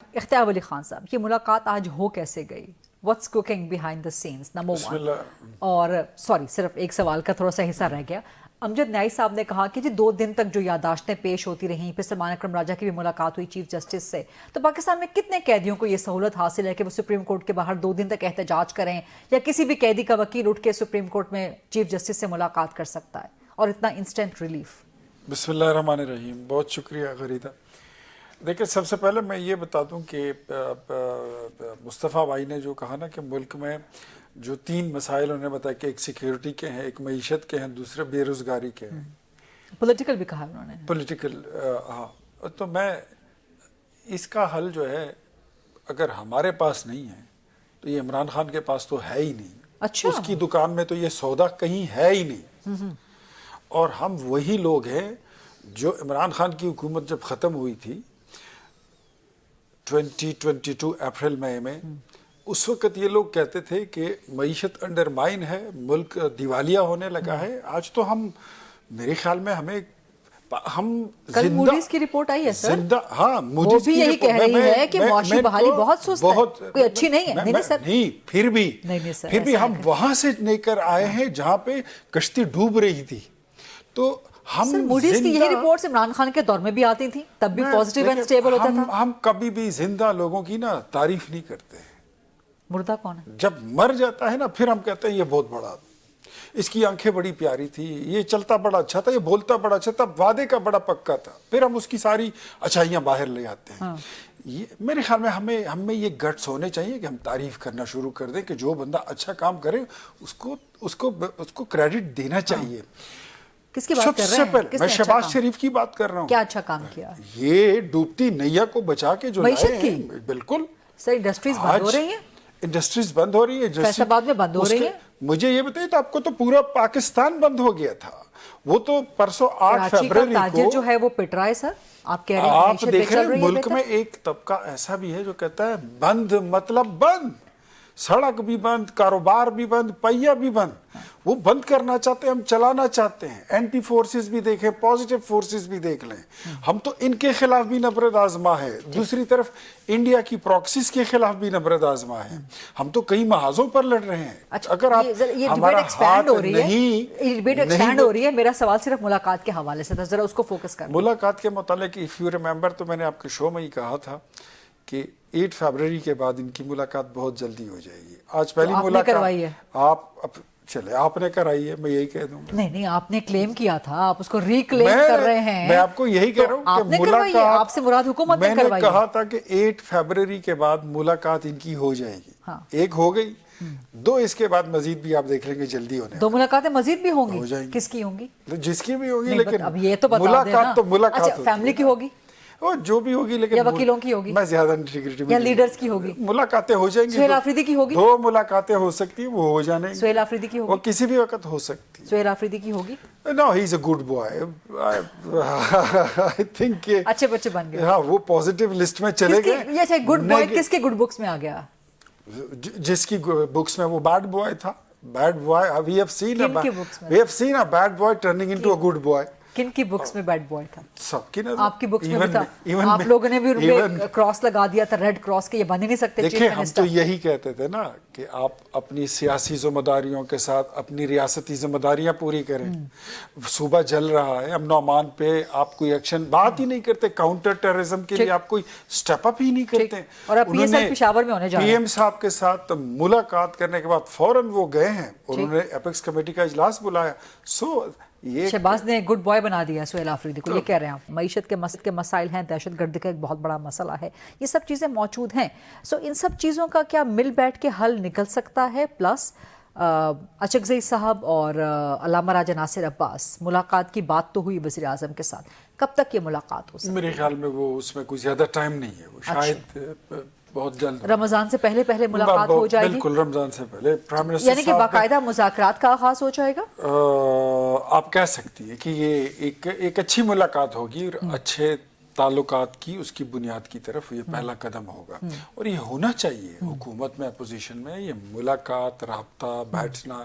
اختیار ولی خان صاحب، یہ ملاقات آج ہو کیسے گئی؟ What's cooking behind the sense, number بسم 1. اللہ. اور سوری، صرف ایک سوال کا تھوڑا سا حصہ رہ گیا. امجد نیائی صاحب نے کہا کہ 2 دن تک جو یادداشتیں پیش ہوتی رہیں، پھر سلمان اکرم راجہ کی بھی ملاقات ہوئی چیف جسٹس سے، تو پاکستان میں کتنے قیدیوں کو یہ سہولت حاصل ہے کہ وہ سپریم کورٹ کے باہر 2 دن تک احتجاج کریں، یا کسی بھی قیدی کا وکیل اٹھ کے سپریم کورٹ میں چیف جسٹس سے ملاقات کر سکتا ہے، اور اتنا انسٹنٹ ریلیف؟ بسم اللہ الرحمن الرحیم. بہت شکریہ غریدہ. دیکھیں، سب سے پہلے میں یہ بتا دوں کہ مصطفیٰ بھائی نے جو کہا نا کہ ملک میں جو 3 مسائل انہوں نے بتایا کہ ایک سیکیورٹی کے ہیں، ایک معیشت کے ہیں، دوسرے بے روزگاری کے ہیں. پولیٹیکل بھی کہا انہوں نے. پولیٹیکل، ہاں. تو میں اس کا حل جو ہے اگر ہمارے پاس نہیں ہے تو یہ عمران خان کے پاس تو ہے ہی نہیں. اچھا، اس کی دکان میں تو یہ سودا کہیں ہے ہی نہیں. اور ہم وہی لوگ ہیں جو عمران خان کی حکومت جب ختم ہوئی تھی 2022 اپریل مئی میں، اس وقت یہ لوگ کہتے تھے کہ معیشت انڈرمائن ہے، ملک دیوالیہ ہونے لگا ہے. آج تو ہم، میرے خیال میں ہم کل موڈیز کی رپورٹ آئی ہے سر. زندہ، ہاں، وہ موڈیز بھی کی یہی رپورٹ کہہ رہی ہے کہ معاشی بحالی بہت سست ہے، کوئی اچھی نہیں ہے. نہیں سر، نہیں، پھر بھی ہم وہاں سے لے کر آئے ہیں جہاں پہ کشتی ڈوب رہی تھی. تو ہم سر موڈیز کی یہی رپورٹس عمران خان کے دور میں بھی آتی تھیں، تب بھی پازیٹیو اینڈ سٹیبل ہوتا تھا. ہم کبھی بھی زندہ لوگوں کی نا تعریف نہیں کرتے. مردہ کون ہے؟ جب مر جاتا ہے نا پھر ہم کہتے ہیں یہ بہت بڑا، اس کی آنکھیں بڑی پیاری تھی، یہ چلتا بڑا اچھا تھا، یہ بولتا بڑا اچھا تھا، وعدے کا بڑا پکا تھا. پھر ہم اس کی ساری اچھائیاں باہر لے آتے ہیں. یہ میرے خیال میں ہمیں یہ گٹس ہونے چاہیے کہ ہم تعریف کرنا شروع کر دیں کہ جو بندہ اچھا کام کرے اس کو کریڈٹ دینا چاہیے. کس کی بات کر رہے ہیں؟ میں شہباز شریف کی بات کر رہا ہوں. کیا اچھا کام کیا؟ یہ ڈوبتی نیا کو بچا کے جو لائے ہیں. بالکل سر، انڈسٹریز بند ہو رہی ہیں، انڈسٹریز بند ہو رہی ہیں، فیصل آباد میں بند ہو رہی ہیں. مجھے یہ بتائیے، تو آپ کو تو پورا پاکستان بند ہو گیا تھا. وہ تو پرسوں 8 فیبروری کو تاجر جو ہے وہ پٹ رہا ہے. سر آپ کہہ رہے ہیں آپ دیکھ رہے ہیں ملک میں ایک طبقہ ایسا بھی ہے جو کہتا ہے بند مطلب بند، سڑک بھی بند، کاروبار بھی بند، پہیہ بھی بند. وہ بند کرنا چاہتے ہیں، ہم چلانا چاہتے ہیں. اینٹی فورسز بھی دیکھیں، پازیٹیو فورسز بھی دیکھ لیں. ہم تو ان کے خلاف بھی نبرد آزما ہے، دوسری طرف انڈیا کی پراکسیز کے خلاف بھی نبرد آزما ہے. ہم تو کئی محاذوں پر لڑ رہے ہیں. اگر آپ ہمارا ہاتھ نہیں ہو رہی ہے. میرا سوال صرف ملاقات کے حوالے سے تھا، ذرا اس کو فوکس کریں. ملاقات کے متعلق اف یو ریممبر تو میں نے آپ کے شو میں ہی کہا تھا کہ 8 فیبروری کے بعد ان کی ملاقات بہت جلدی ہو جائے گی. آج پہلی ملاقات چلے آپ نے کرائی ہے، میں یہی کہہ دوں گا. نہیں، آپ نے کلیم کیا تھا، آپ اس کو ریکلیم کر رہے ہیں. میں آپ کو یہی کہہ رہا ہوں کہ ملاقات آپ سے مراد حکومت نے کروائی. میں نے کہا تھا کہ 8 فیبروری کے بعد ملاقات ان کی ہو جائے گی. 1 ہو گئی، 2 اس کے بعد مزید بھی آپ دیکھ لیں گے جلدی ہونے. 2 ملاقاتیں مزید بھی ہوں گی. کس کی ہوں گی؟ جس کی بھی ہوگی، لیکن اب یہ تو بتا دینا. تو ملاقات فیملی کی ہوگی جو بھی ہوگی، لیکن یا وکیلوں کی ہوگی، میں زیادہ انٹیگریٹی یا لیڈرز کی ہوگی. ملاقاتیں ہو جائیں گی. سہیل آفریدی کی ہوگی. 2 ملاقاتیں ہو سکتی ہیں، وہ ہو جانے. سہیل آفریدی کی ہوگی، وہ کسی بھی وقت ہو سکتی. سہیل آفریدی کی ہوگی. No, he's a good boy. I think اچھے بچے بن گئے. ہاں، وہ پازیٹیو لسٹ میں چلے گئے. یہ گڈ بوائے کس کے گڈ بکس میں آ گیا؟ جس کی بکس میں وہ بیڈ بوائے تھا. Bad boy we have seen a bad boy turning into a good boy. کن کی بکس میں بیڈ بوائے تھا؟ سب کی نظر. آپ کی بکس میں بھی تھا. آپ لوگوں نے بھی ان پہ کراس لگا دیا تھا، ریڈ کراس کے. یہ بن ہی نہیں سکتے. دیکھیں، ہم تو یہی کہتے تھے نا کہ آپ اپنی سیاسی ذمہ داریوں کے ساتھ اپنی ریاستی ذمہ داریاں پوری کریں. صوبہ جل رہا ہے، ہم نعمان پہ آپ کوئی ایکشن بات ہی نہیں کرتے. کاؤنٹر ٹیررزم کے لیے آپ کوئی سٹیپ اپ ہی نہیں کرتے. اور اب پی ایس ایل پشاور میں ہونے جا رہا ہے. پی ایم صاحب کے ساتھ ملاقات کرنے کے بعد فوراً وہ گئے ہیں، انہوں نے ایپیکس کمیٹی کا اجلاس بلایا. شہباز نے گڈ بوائے بنا دیا سہیل آفریدی کو. یہ کہہ رہے ہیں آپ معیشت کے مسائل ہیں، دہشت گردی کا ایک بہت بڑا مسئلہ ہے، یہ سب چیزیں موجود ہیں. ان سب چیزوں کا کیا مل بیٹھ کے حل نکل سکتا ہے؟ پلس اچکزئی صاحب اور علامہ راجہ ناصر عباس، ملاقات کی بات تو ہوئی وزیر اعظم کے ساتھ، کب تک یہ ملاقات ہو سکتی ہے؟ میرے خیال میں وہ اس میں کوئی زیادہ ٹائم نہیں ہے. وہ شاید بہت جلد رمضان سے پہلے ملاقات ہو جائے گی. بالکل، رمضان سے پہلے پرائم منسٹر یعنی کہ باقاعدہ مذاکرات کا آغاز ہو جائے گا. آپ کہہ سکتی ہیں کہ یہ ایک اچھی ملاقات ہوگی اور اچھے تعلقات کی اس کی بنیاد کی طرف یہ پہلا قدم ہوگا. اور یہ ہونا چاہیے حکومت میں، اپوزیشن میں. یہ ملاقات، رابطہ، بیٹھنا،